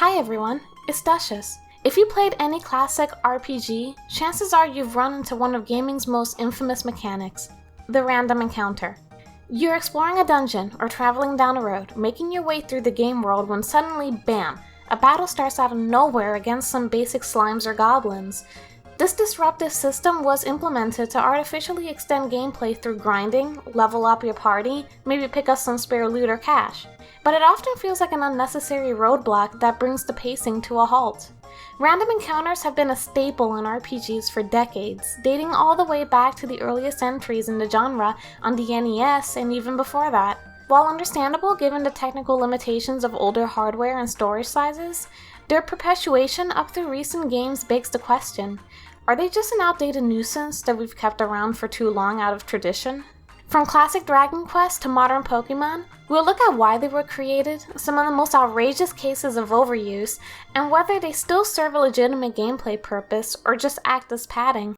Hi everyone, it's Duchess. If you played any classic RPG, chances are you've run into one of gaming's most infamous mechanics, the random encounter. You're exploring a dungeon or traveling down a road, making your way through the game world when suddenly, bam, a battle starts out of nowhere against some basic slimes or goblins. This disruptive system was implemented to artificially extend gameplay through grinding, level up your party, maybe pick up some spare loot or cash. But it often feels like an unnecessary roadblock that brings the pacing to a halt. Random encounters have been a staple in RPGs for decades, dating all the way back to the earliest entries in the genre on the NES and even before that. While understandable given the technical limitations of older hardware and storage sizes, their perpetuation up through recent games begs the question, are they just an outdated nuisance that we've kept around for too long out of tradition? From classic Dragon Quest to modern Pokémon, we'll look at why they were created, some of the most outrageous cases of overuse, and whether they still serve a legitimate gameplay purpose or just act as padding.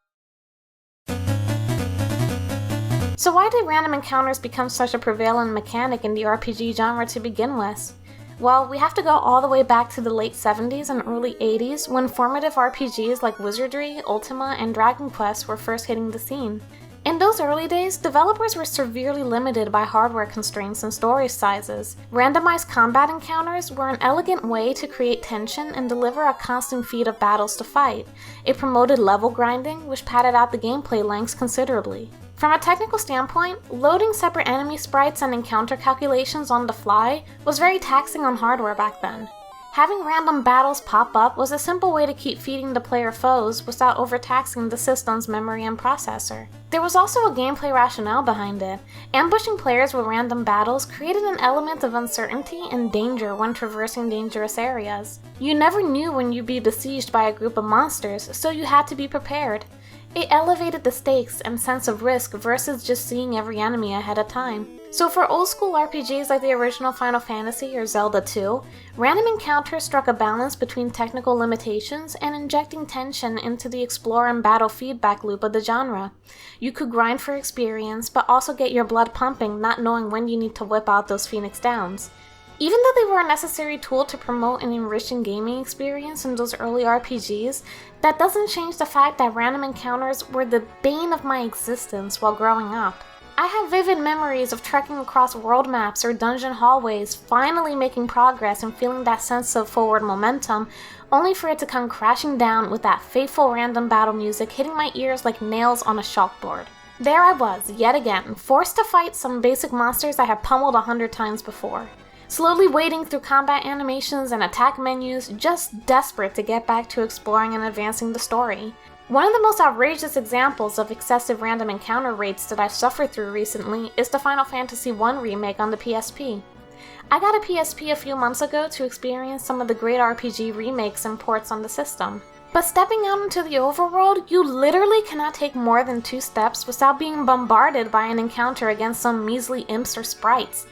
So why did random encounters become such a prevalent mechanic in the RPG genre to begin with? Well, we have to go all the way back to the late 70s and early 80s when formative RPGs like Wizardry, Ultima, and Dragon Quest were first hitting the scene. In those early days, developers were severely limited by hardware constraints and storage sizes. Randomized combat encounters were an elegant way to create tension and deliver a constant feed of battles to fight. It promoted level grinding, which padded out the gameplay lengths considerably. From a technical standpoint, loading separate enemy sprites and encounter calculations on the fly was very taxing on hardware back then. Having random battles pop up was a simple way to keep feeding the player foes without overtaxing the system's memory and processor. There was also a gameplay rationale behind it. Ambushing players with random battles created an element of uncertainty and danger when traversing dangerous areas. You never knew when you'd be besieged by a group of monsters, so you had to be prepared. It elevated the stakes and sense of risk versus just seeing every enemy ahead of time. So for old school RPGs like the original Final Fantasy or Zelda 2, random encounters struck a balance between technical limitations and injecting tension into the explore and battle feedback loop of the genre. You could grind for experience, but also get your blood pumping not knowing when you need to whip out those Phoenix Downs. Even though they were a necessary tool to promote an enriching gaming experience in those early RPGs, that doesn't change the fact that random encounters were the bane of my existence while growing up. I have vivid memories of trekking across world maps or dungeon hallways, finally making progress and feeling that sense of forward momentum, only for it to come crashing down with that fateful random battle music hitting my ears like nails on a chalkboard. There I was, yet again, forced to fight some basic monsters I had pummeled 100 times before. Slowly wading through combat animations and attack menus, just desperate to get back to exploring and advancing the story. One of the most outrageous examples of excessive random encounter rates that I've suffered through recently is the Final Fantasy I remake on the PSP. I got a PSP a few months ago to experience some of the great RPG remakes and ports on the system. But stepping out into the overworld, you literally cannot take more than 2 steps without being bombarded by an encounter against some measly imps or sprites.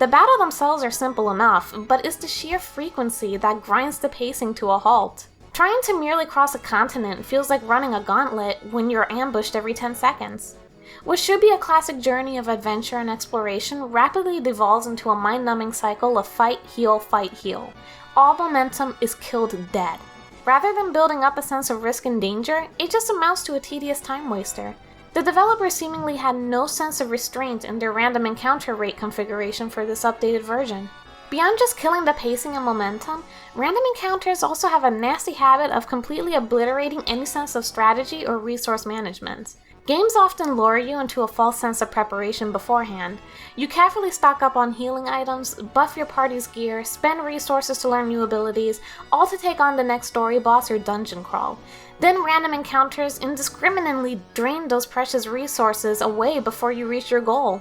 The battle themselves are simple enough, but it's the sheer frequency that grinds the pacing to a halt. Trying to merely cross a continent feels like running a gauntlet when you're ambushed every 10 seconds. What should be a classic journey of adventure and exploration rapidly devolves into a mind-numbing cycle of fight, heal, fight, heal. All momentum is killed dead. Rather than building up a sense of risk and danger, it just amounts to a tedious time waster. The developers seemingly had no sense of restraint in their random encounter rate configuration for this updated version. Beyond just killing the pacing and momentum, random encounters also have a nasty habit of completely obliterating any sense of strategy or resource management. Games often lure you into a false sense of preparation beforehand. You carefully stock up on healing items, buff your party's gear, spend resources to learn new abilities, all to take on the next story boss or dungeon crawl. Then random encounters indiscriminately drain those precious resources away before you reach your goal.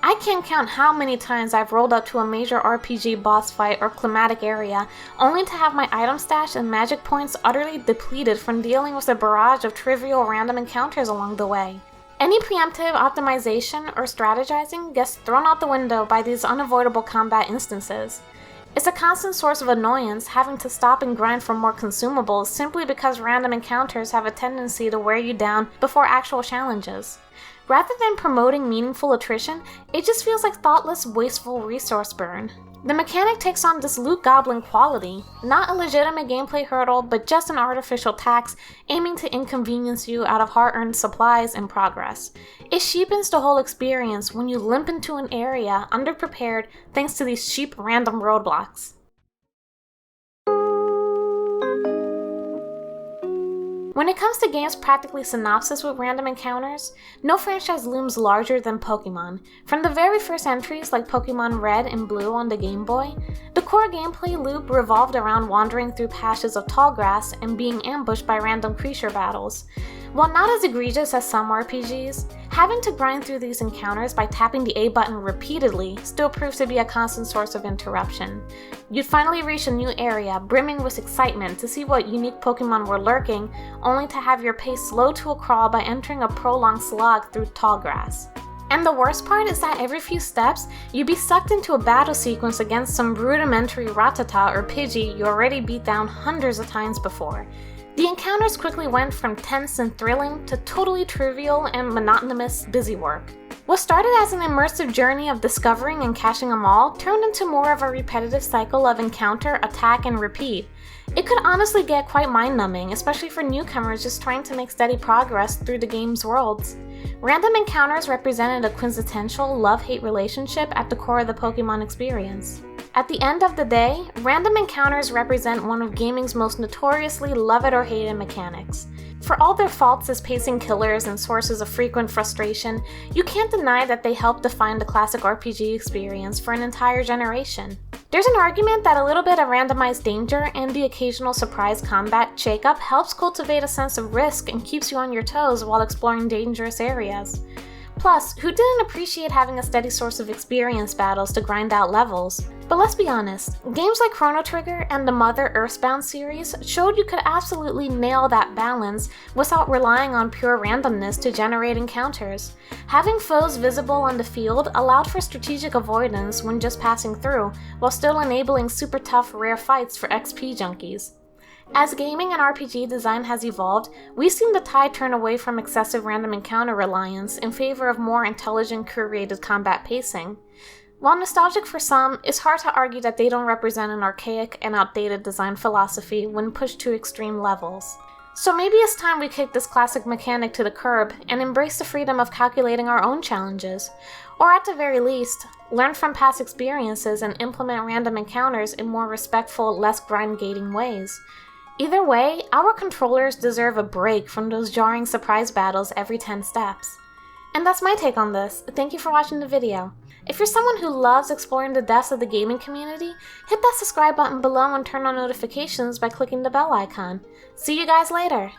I can't count how many times I've rolled up to a major RPG boss fight or climatic area, only to have my item stash and magic points utterly depleted from dealing with a barrage of trivial random encounters along the way. Any preemptive optimization or strategizing gets thrown out the window by these unavoidable combat instances. It's a constant source of annoyance having to stop and grind for more consumables simply because random encounters have a tendency to wear you down before actual challenges. Rather than promoting meaningful attrition, it just feels like thoughtless, wasteful resource burn. The mechanic takes on this loot goblin quality, not a legitimate gameplay hurdle, but just an artificial tax aiming to inconvenience you out of hard-earned supplies and progress. It cheapens the whole experience when you limp into an area underprepared thanks to these cheap random roadblocks. When it comes to games practically synopsis with random encounters, no franchise looms larger than Pokémon. From the very first entries like Pokémon Red and Blue on the Game Boy, the core gameplay loop revolved around wandering through patches of tall grass and being ambushed by random creature battles. While not as egregious as some RPGs, having to grind through these encounters by tapping the A button repeatedly still proves to be a constant source of interruption. You'd finally reach a new area, brimming with excitement to see what unique Pokémon were lurking, only to have your pace slow to a crawl by entering a prolonged slog through tall grass. And the worst part is that every few steps, you'd be sucked into a battle sequence against some rudimentary Rattata or Pidgey you already beat down hundreds of times before. The encounters quickly went from tense and thrilling to totally trivial and monotonous busywork. What started as an immersive journey of discovering and catching them all turned into more of a repetitive cycle of encounter, attack, and repeat. It could honestly get quite mind-numbing, especially for newcomers just trying to make steady progress through the game's worlds. Random encounters represented a quintessential love-hate relationship at the core of the Pokémon experience. At the end of the day, random encounters represent one of gaming's most notoriously love-it-or-hate-it mechanics. For all their faults as pacing killers and sources of frequent frustration, you can't deny that they help define the classic RPG experience for an entire generation. There's an argument that a little bit of randomized danger and the occasional surprise combat shakeup helps cultivate a sense of risk and keeps you on your toes while exploring dangerous areas. Plus, who didn't appreciate having a steady source of experience battles to grind out levels? But let's be honest, games like Chrono Trigger and the Mother Earthbound series showed you could absolutely nail that balance without relying on pure randomness to generate encounters. Having foes visible on the field allowed for strategic avoidance when just passing through, while still enabling super tough rare fights for XP junkies. As gaming and RPG design has evolved, we've seen the tide turn away from excessive random encounter reliance in favor of more intelligent, curated combat pacing. While nostalgic for some, it's hard to argue that they don't represent an archaic and outdated design philosophy when pushed to extreme levels. So maybe it's time we kick this classic mechanic to the curb and embrace the freedom of calculating our own challenges. Or at the very least, learn from past experiences and implement random encounters in more respectful, less grind-gating ways. Either way, our controllers deserve a break from those jarring surprise battles every 10 steps. And that's my take on this. Thank you for watching the video. If you're someone who loves exploring the depths of the gaming community, hit that subscribe button below and turn on notifications by clicking the bell icon. See you guys later!